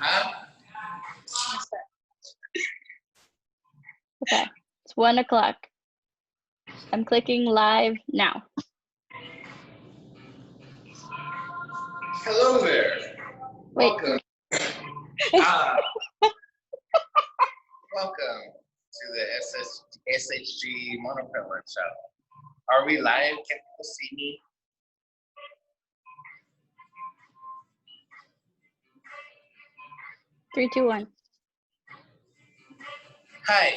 Huh? Okay, it's 1 o'clock. I'm clicking live now. Hello there. Wait. Welcome. Welcome to the SHG Monoprint workshop. Are we live? Can people see me? Three, two, one. Hi.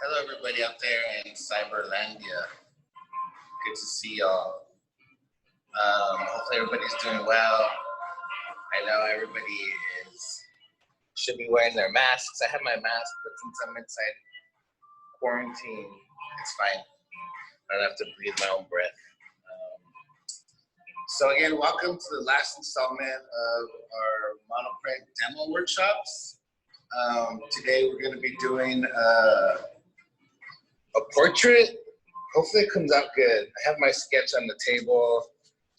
Hello, everybody out there in Cyberlandia. Good to see y'all. Hopefully everybody's doing well. I know everybody should be wearing their masks. I have my mask, but since I'm inside quarantine, it's fine. I don't have to breathe my own breath. So again, welcome to the last installment of our Monoprint demo workshops. Today we're going to be doing a portrait. Hopefully it comes out good. I have my sketch on the table,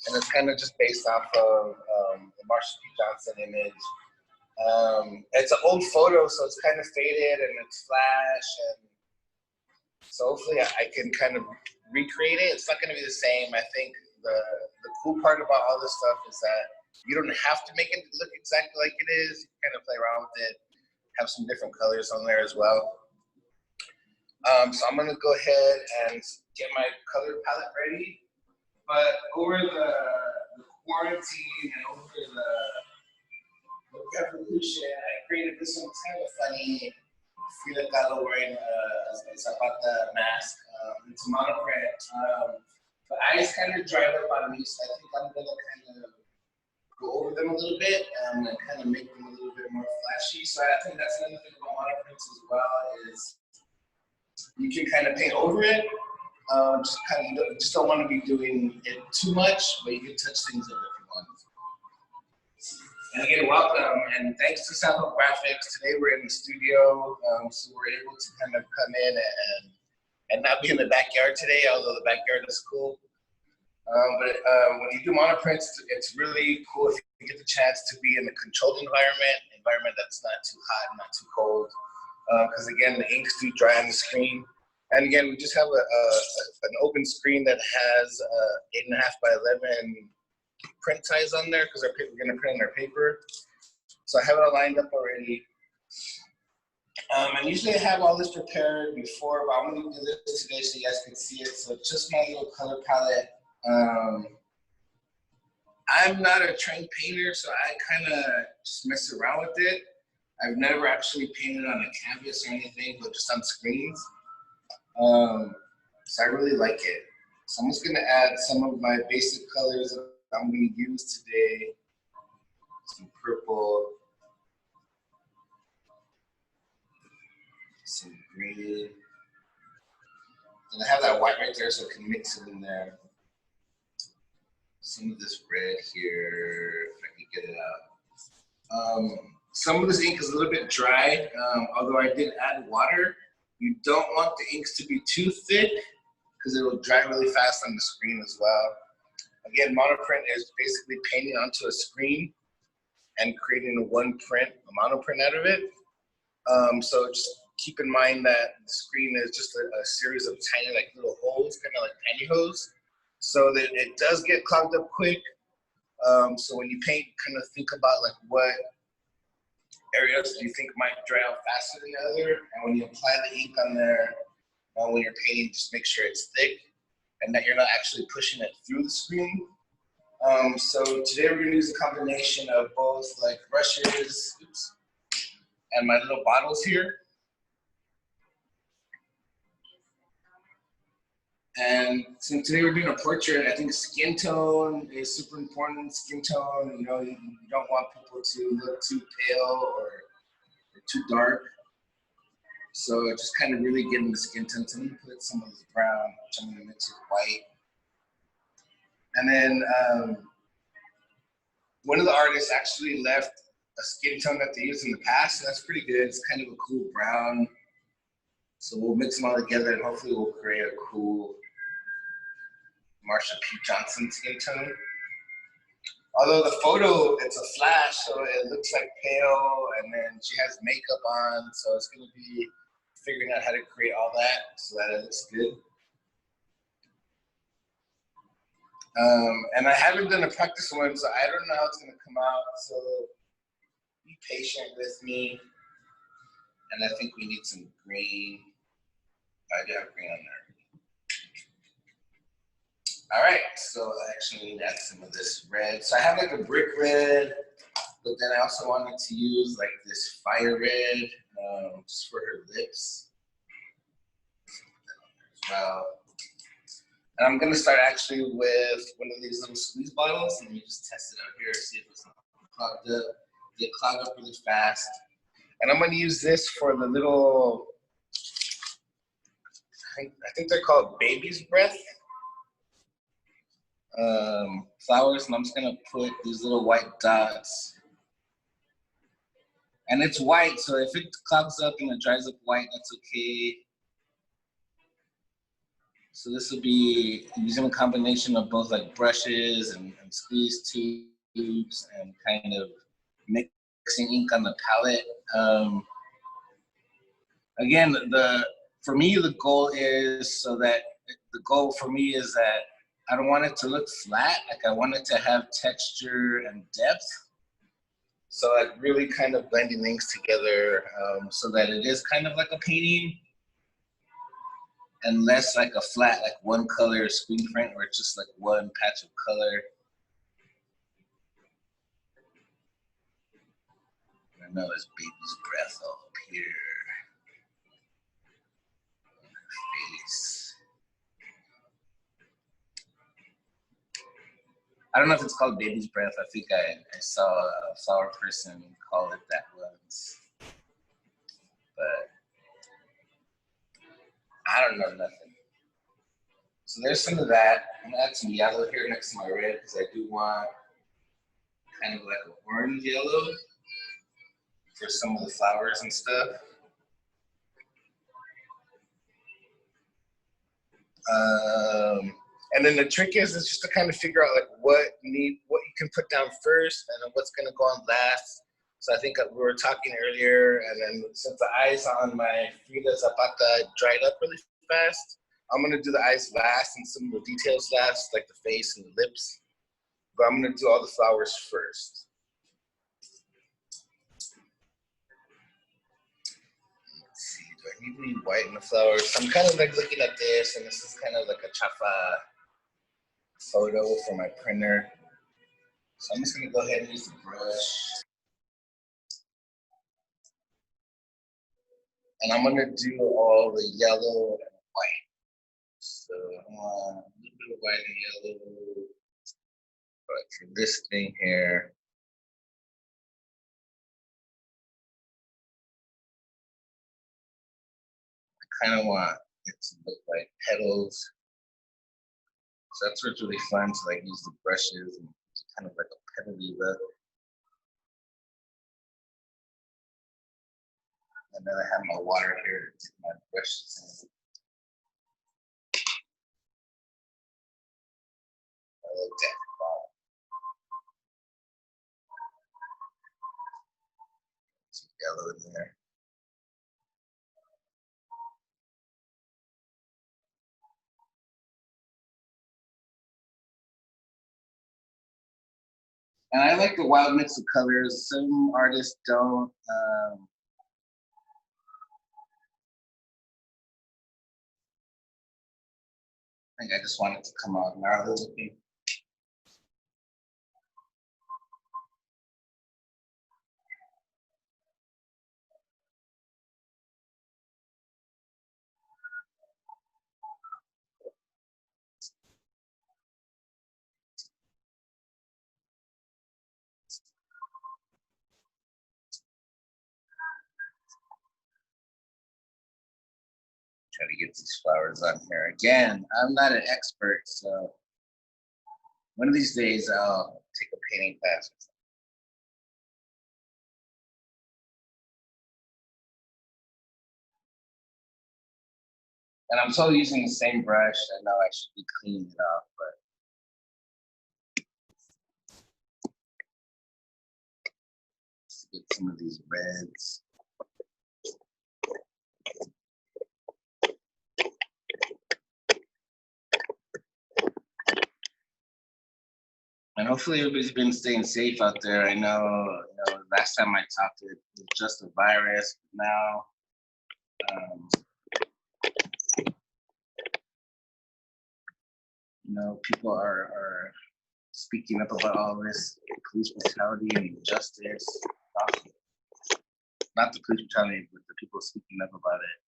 and it's kind of just based off of the Marsha P. Johnson image. It's an old photo, so it's kind of faded and it's flash, and so hopefully I can kind of recreate it. It's not going to be the same. I think the cool part about all this stuff is that you don't have to make it look exactly like it is. You can kind of play around with it, have some different colors on there as well. So I'm gonna go ahead and get my color palette ready. But over the quarantine and over the revolution, I created this one kind of funny Frida Kahlo wearing a Zapata mask. It's a monoprint. The eyes kind of dried up on me, so I think I'm gonna kind of go over them a little bit and kind of make them a little bit more flashy. So I think that's another thing about monoprints as well, is you can kind of paint over it. Just don't want to be doing it too much, but you can touch things up if you want. And again, welcome, and thanks to Sample Graphics. Today we're in the studio, so we're able to kind of come in and not be in the backyard today, although the backyard is cool. But when you do monoprints, it's really cool if you get the chance to be in a controlled environment that's not too hot, not too cold. Because again, the inks do dry on the screen. And again, we just have an open screen that has 8.5 by 11 print size on there, because we're gonna print on our paper. So I have it all lined up already. And usually I have all this prepared before, but I'm gonna do this today so you guys can see it. So it's just my little color palette. I'm not a trained painter, so I kind of just mess around with it. I've never actually painted on a canvas or anything, but just on screens. So I really like it. So I'm just gonna add some of my basic colors that I'm gonna use today. Some purple, some green. And I have that white right there so I can mix it in there. Some of this red here, if I can get it out. Some of this ink is a little bit dry, although I did add water. You don't want the inks to be too thick because it will dry really fast on the screen as well. Again, monoprint is basically painting onto a screen and creating a monoprint out of it. So just keep in mind that the screen is just a series of tiny like little holes, kind of like pantyhose, so that it does get clogged up quick. So when you paint, kind of think about like what areas do you think might dry out faster than the other, and when you apply the ink on there, when you're painting, just make sure it's thick and that you're not actually pushing it through the screen. So today we're gonna use a combination of both like brushes and my little bottles here. And since today we're doing a portrait, I think skin tone is super important. Skin tone, you know, you don't want people to look too pale or too dark. So just kind of really getting the skin tone. So I'm gonna put some of this brown, which I'm gonna mix with white. And then one of the artists actually left a skin tone that they used in the past, and that's pretty good. It's kind of a cool brown. So we'll mix them all together and hopefully we'll create a cool Marsha P. Johnson skin tone. Although the photo, it's a flash, so it looks like pale, and then she has makeup on, so it's gonna be figuring out how to create all that so that it looks good. And I haven't done a practice one, so I don't know how it's gonna come out, so be patient with me. And I think we need some green. I do have green on there. All right, so I actually need to add some of this red. So I have like a brick red, but then I also wanted to use like this fire red just for her lips as well. And I'm gonna start actually with one of these little squeeze bottles. Let me just test it out here, see if it's not clogged up. They clog up really fast. And I'm gonna use this for the little, I think they're called baby's breath. Flowers, and I'm just gonna put these little white dots. And it's white, so if it clogs up and it dries up white, that's okay. So this will be using a combination of both like brushes and squeeze tubes and kind of mixing ink on the palette. Again, for me, the goal is that I don't want it to look flat. Like I want it to have texture and depth. So like really kind of blending things together so that it is kind of like a painting and less like a flat, like one color screen print where it's just like one patch of color. I know it's baby's breath all up here. Face. I don't know if it's called baby's breath. I think I saw a flower person call it that once. But I don't know nothing. So there's some of that. I'm gonna add some yellow here next to my red because I do want kind of like an orange yellow for some of the flowers and stuff. And then the trick is just to kind of figure out like what you can put down first and then what's gonna go on last. So I think we were talking earlier, and then since the eyes on my Frida Zapata dried up really fast, I'm gonna do the eyes last and some of the details last, like the face and the lips. But I'm gonna do all the flowers first. Let's see, do I need any white in the flowers? I'm kind of like looking at this, and this is kind of like a chafa photo for my printer. So I'm just gonna go ahead and use the brush. And I'm gonna do all the yellow and white. So I want a little bit of white and yellow, but for this thing here, I kind of want it to look like petals. So that's where it's really fun to like use the brushes and kind of like a petally look. And then I have my water here to my brushes in. I like that. Some yellow in there. And I like the wild mix of colors. Some artists don't. I think I just want it to come out gnarly looking. Try to get these flowers on here. Again, I'm not an expert, so one of these days I'll take a painting class. And I'm totally using the same brush. I know I should be cleaning it off, but Get some of these reds. And hopefully everybody's been staying safe out there. I know, last time I talked, it was just a virus. Now, people are speaking up about all this police brutality and injustice. Not the police brutality, but the people speaking up about it.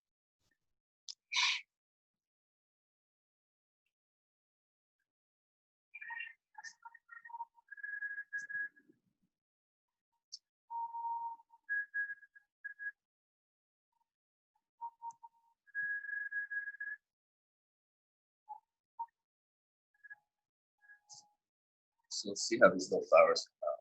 So let's see how these little flowers come out.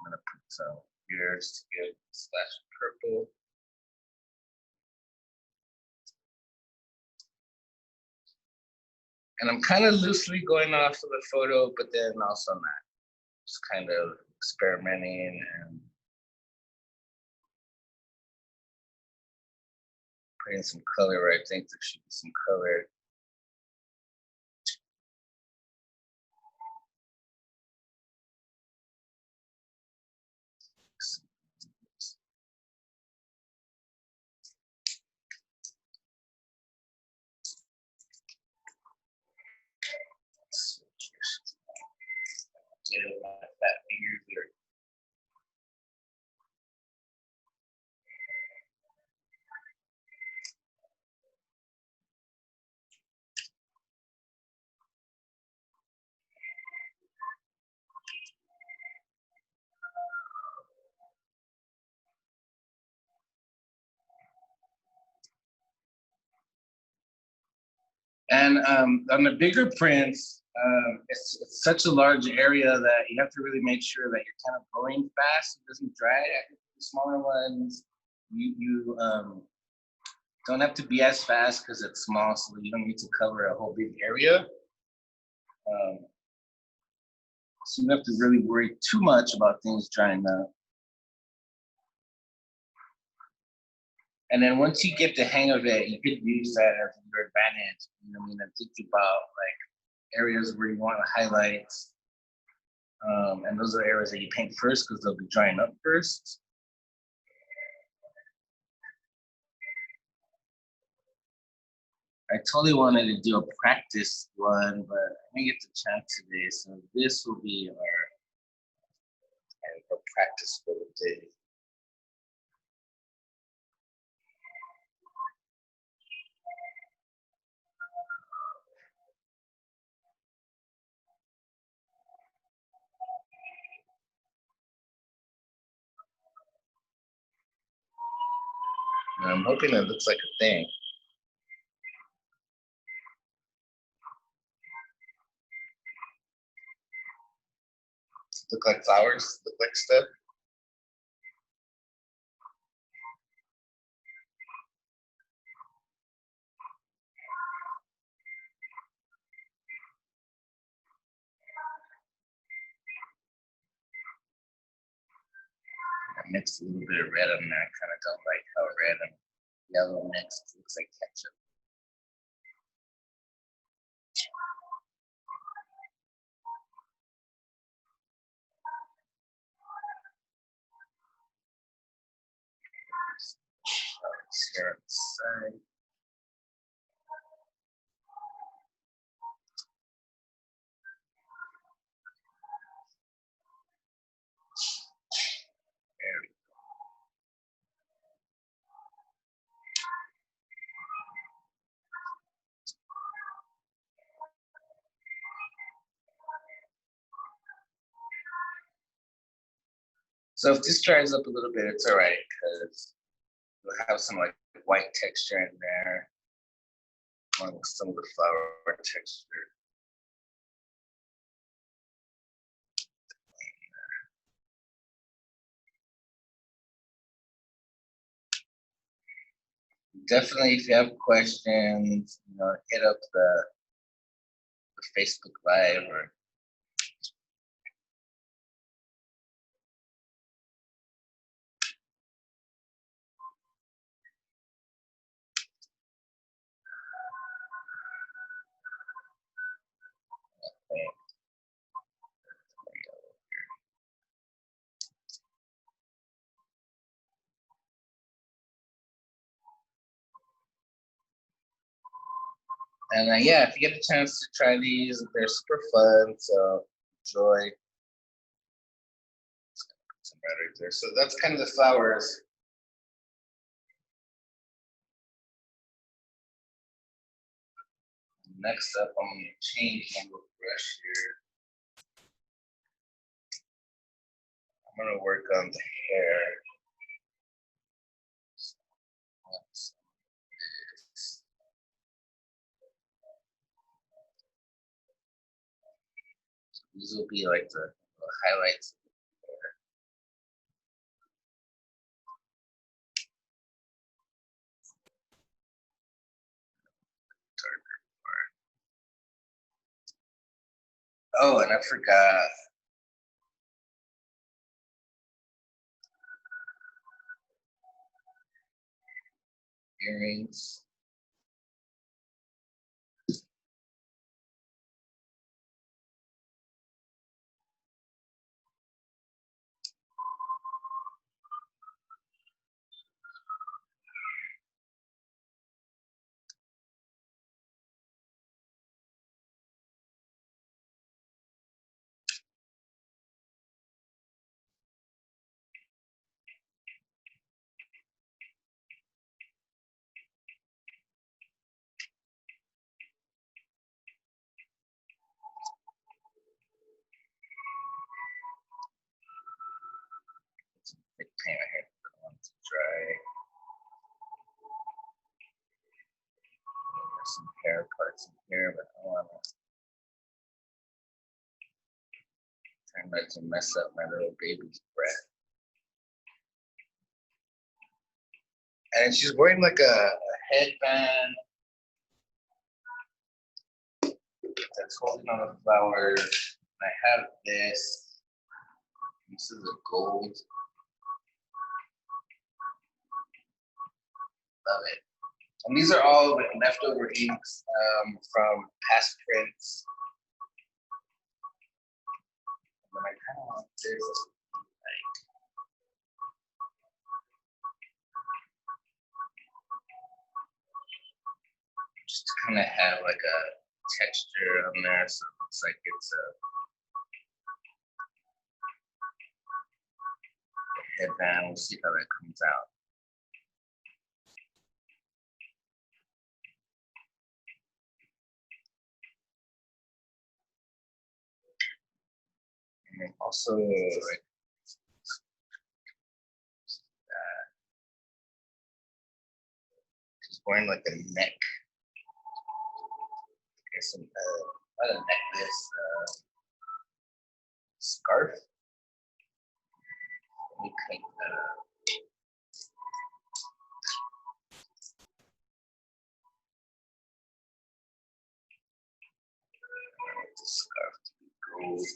I'm gonna put some here just to get a splash of purple. And I'm kind of loosely going off of the photo, but then also not. Just kind of experimenting and putting some color where I think there should be some color. My fat fingers there. And on the bigger prints, it's such a large area that you have to really make sure that you're kind of going fast. It doesn't dry. I think the smaller ones, you don't have to be as fast because it's small, so you don't need to cover a whole big area. So you don't have to really worry too much about things drying up. And then once you get the hang of it, you could use that as your advantage. You know what I mean? And think about like areas where you want to highlight. And those are areas that you paint first because they'll be drying up first. I totally wanted to do a practice one, but I didn't get the chance today. So this will be our practice for the day. And I'm hoping it looks like a thing. Look like flowers, look like stuff. I mixed a little bit of red on there. I kind of don't like how red and yellow mixed. It looks like ketchup. Here on the side. There we go. So if this dries up a little bit, it's all right because We'll have some like white texture in there, on some of the flower texture. Definitely, if you have questions, hit up the Facebook Live or and yeah, if you get a chance to try these, they're super fun. So enjoy. Some red right there. So that's kind of the flowers. Next up, I'm going to change my little brush here. I'm going to work on the hair. These will be like the highlights. Oh, and I forgot. Earrings. Big paint right here. I want to dry. There's some hair parts in here, but I want to try not to mess up my little baby's breath. And she's wearing like a headband that's holding on the flowers. I have this. This is a gold. Love it. And these are all like leftover inks from past prints. And then I kind of want this like just to kind of have like a texture on there, so it looks like it's a headband. We'll see how that comes out. And then also like she's wearing like a neck. I guess not a necklace, scarf. Let me clean that up. I want the scarf to be gold.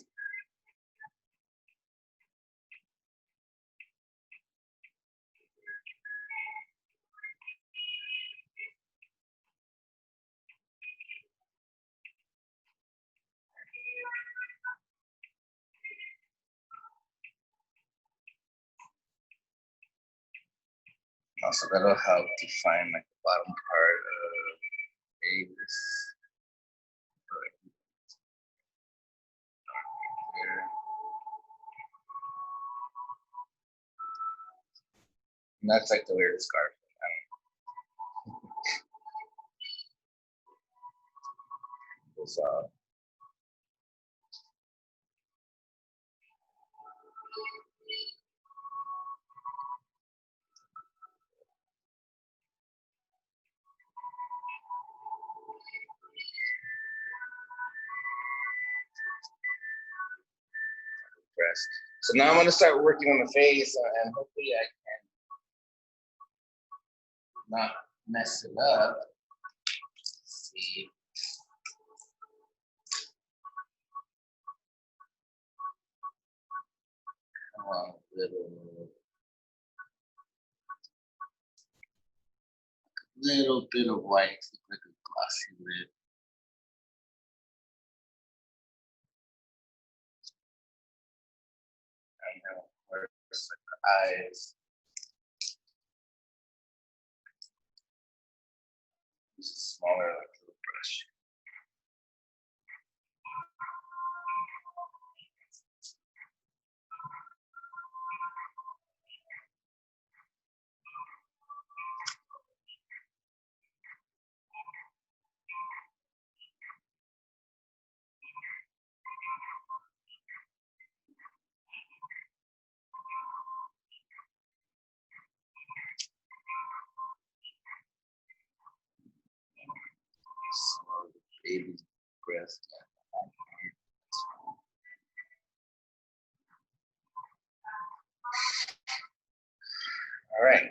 Also, that'll help define like the bottom part of this. And that's like the weird scarf. Goes off. progress. So now I'm gonna start working on the face, and hopefully I can not mess it up. Let's see. Come on, little bit of white, like a glossy lid. I know where's the eyes. Use a smaller like, little brush. Small baby's breast. All right.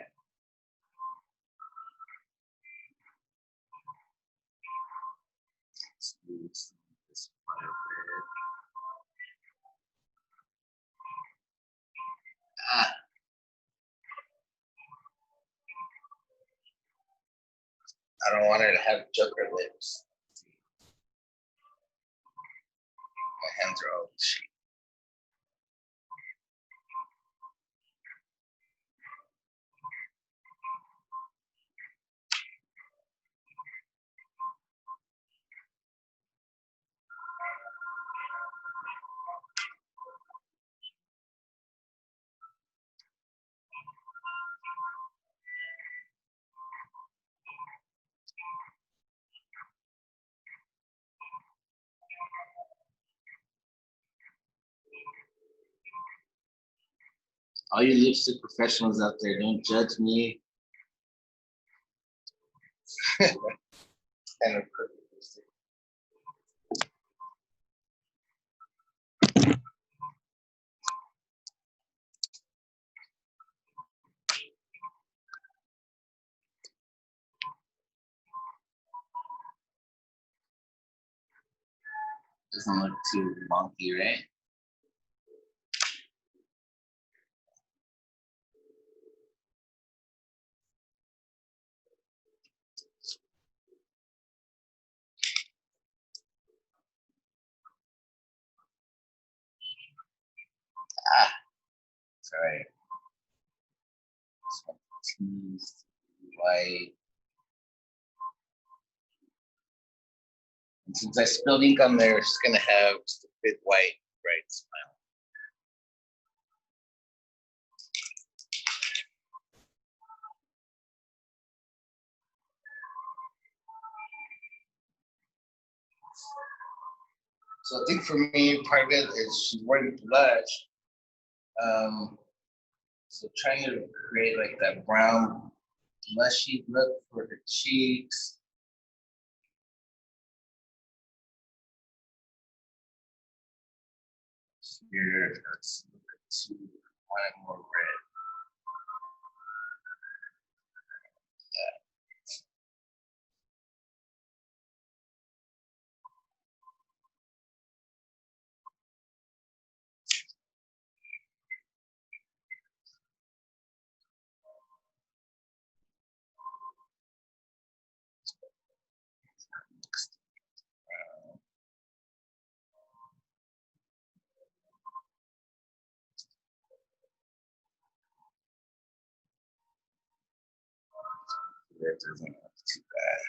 Let's do this fire red. Ah. I don't want her to have Joker lips. My hands are all shaky. All you lipstick professionals out there, don't judge me. Kind of perfect lipstick. Doesn't look too wonky, right? Ah, sorry. This one teased white. And since I spilled ink on there, it's gonna have just a big white, bright smile. So I think for me, part of it is she's wearing blush. So trying to create like that brown blushy look for her cheeks. Here, let's look at two, one more red. That doesn't look too bad.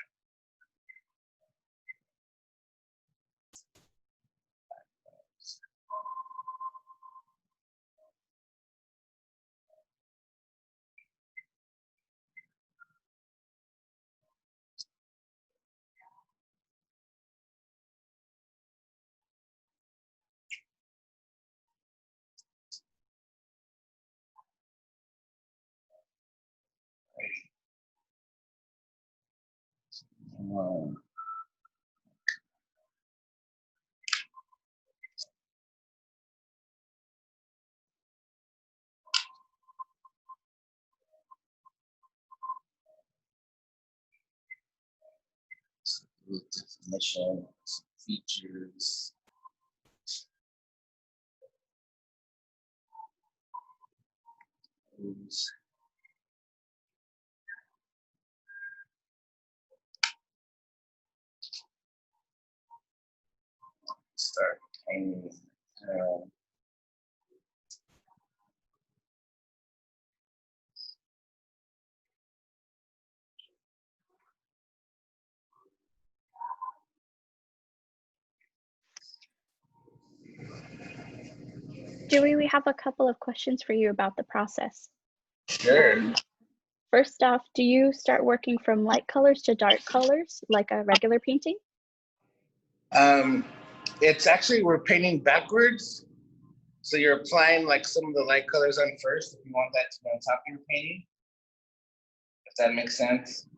Um, Definition, features. Start painting. Dewey, we have a couple of questions for you about the process. Sure. First off, do you start working from light colors to dark colors like a regular painting? It's actually, we're painting backwards. So you're applying like some of the light colors on first if you want that to be on top of your painting. If that makes sense.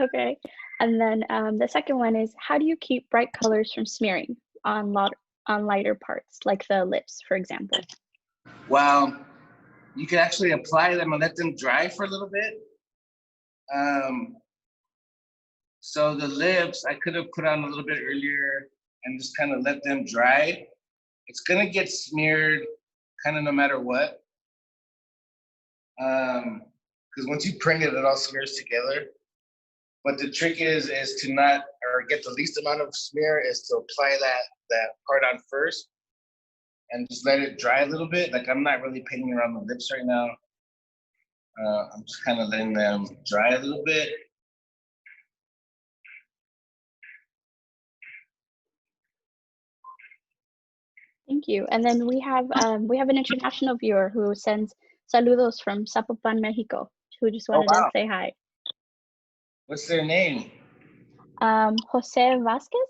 Okay. And then the second one is, how do you keep bright colors from smearing on lighter parts, like the lips, for example? Well, you can actually apply them and let them dry for a little bit. So the lips, I could have put on a little bit earlier and just kind of let them dry. It's gonna get smeared kind of no matter what. Because once you print it, it all smears together. But the trick is to not, or get the least amount of smear, is to apply that part on first and just let it dry a little bit. Like I'm not really painting around the lips right now. I'm just kind of letting them dry a little bit. Thank you. And then we have an international viewer who sends saludos from Zapopan, Mexico, who just wanted to say hi. What's their name? Jose Vasquez.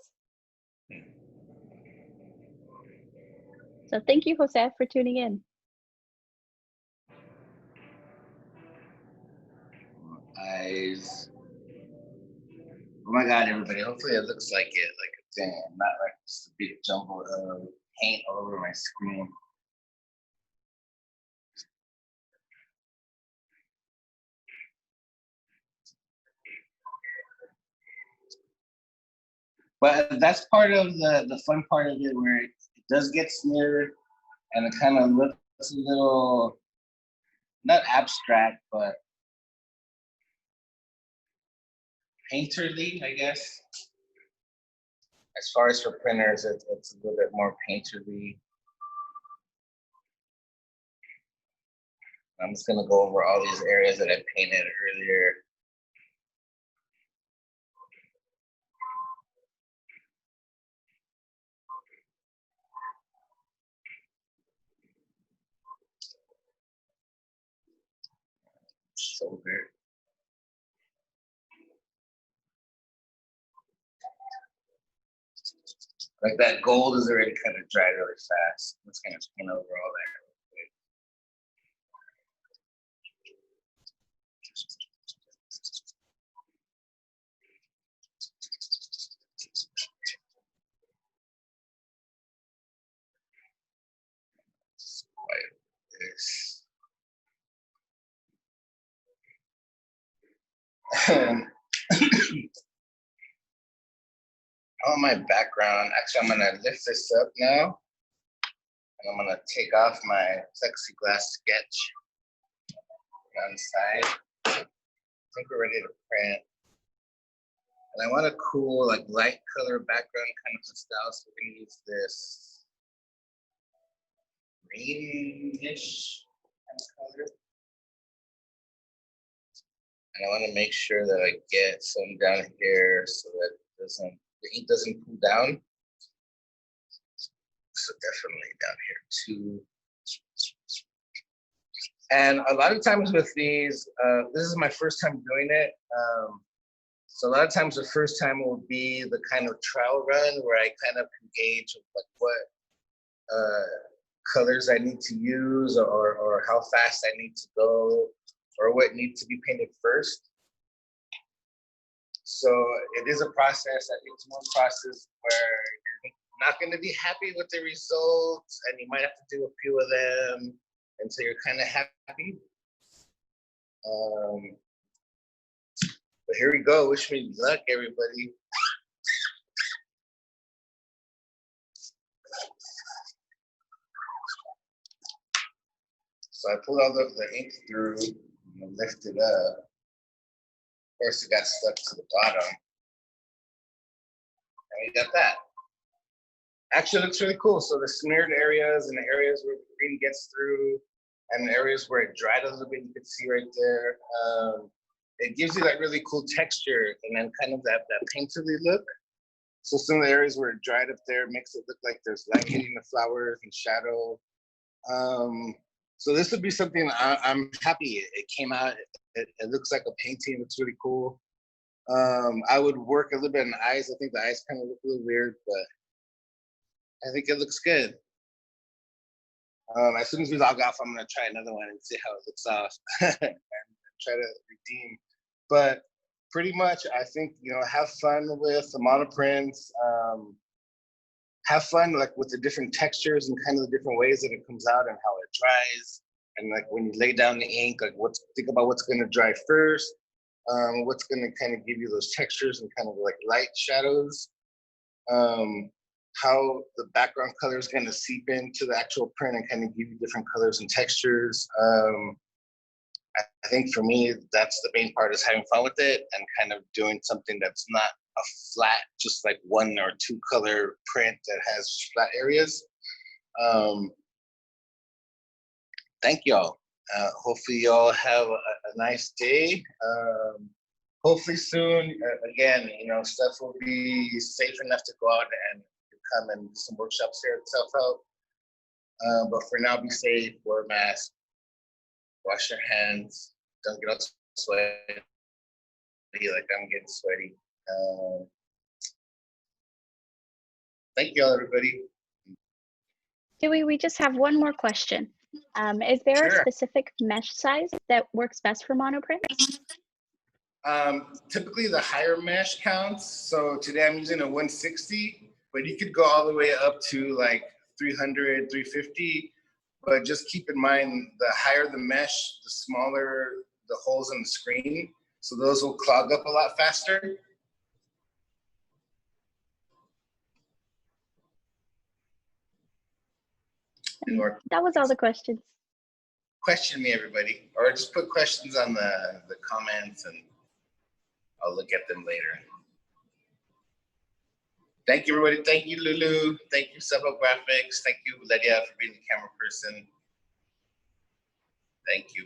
So thank you, Jose, for tuning in. Eyes. Oh my God, everybody. Hopefully it looks like it. Like, damn, not like just a big jumble of paint all over my screen. But that's part of the fun part of it, where it does get smeared and it kind of looks a little, not abstract, but painterly, I guess. As far as for printers, it's a little bit more painterly. I'm just gonna go over all these areas that I painted earlier. Shoulder. Like that gold is already kind of dried really fast. I'm just gonna paint over all that. This. On my background, actually, I'm gonna lift this up now, and I'm gonna take off my plexiglass sketch on the side. I think we're ready to print. And I want a cool, like light color background kind of style, so we're gonna use this greenish kind of color. And I want to make sure that I get some down here so that the ink doesn't cool down. So definitely down here too. And a lot of times with these, this is my first time doing it. So a lot of times the first time will be the kind of trial run where I kind of can gauge like what colors I need to use, or how fast I need to go, or what needs to be painted first. So it is a process. I think it's one process where you're not going to be happy with the results, and you might have to do a few of them until you're kind of happy. But here we go. Wish me luck, everybody. So I pulled all the ink through and lifted up. Of course, it got stuck to the bottom. And we got that. Actually, it looks really cool. So the smeared areas and the areas where the green gets through and the areas where it dried a little bit, you can see right there. It gives you that really cool texture and then kind of that painterly look. So some of the areas where it dried up there makes it look like there's light hitting the flowers and shadow. So this would be something I'm happy it came out. It looks like a painting. It looks really cool. I would work a little bit on the eyes. I think the eyes kind of look a little weird, but I think it looks good. As soon as we log off, I'm gonna try another one and see how it looks off and try to redeem. But pretty much, I think, you know, have fun with the monoprints. Have fun like with the different textures and kind of the different ways that it comes out and how it dries. And like when you lay down the ink, like think about what's gonna dry first, what's gonna kind of give you those textures and kind of like light shadows, how the background color is gonna seep into the actual print and kind of give you different colors and textures. I think for me, that's the main part, is having fun with it and kind of doing something that's not a flat, just like one or two color print that has flat areas. Thank y'all. Hopefully y'all have a nice day. Hopefully soon, again, you know, stuff will be safe enough to go out and come and do some workshops here at Self-Help. But for now, be safe, wear a mask, wash your hands, don't get all sweaty like I'm getting sweaty. Thank you all, everybody. Dewey, we just have one more question. Is there a specific mesh size that works best for monoprint? Typically the higher mesh counts. So today I'm using a 160, but you could go all the way up to like 300, 350. But just keep in mind, the higher the mesh, the smaller the holes in the screen. So those will clog up a lot faster. That was all the questions. Question me, everybody, or just put questions on the comments and I'll look at them later. Thank you, everybody. Thank you, Lulu. Thank you, Self-Help Graphics. Thank you, Lydia, for being the camera person. Thank you.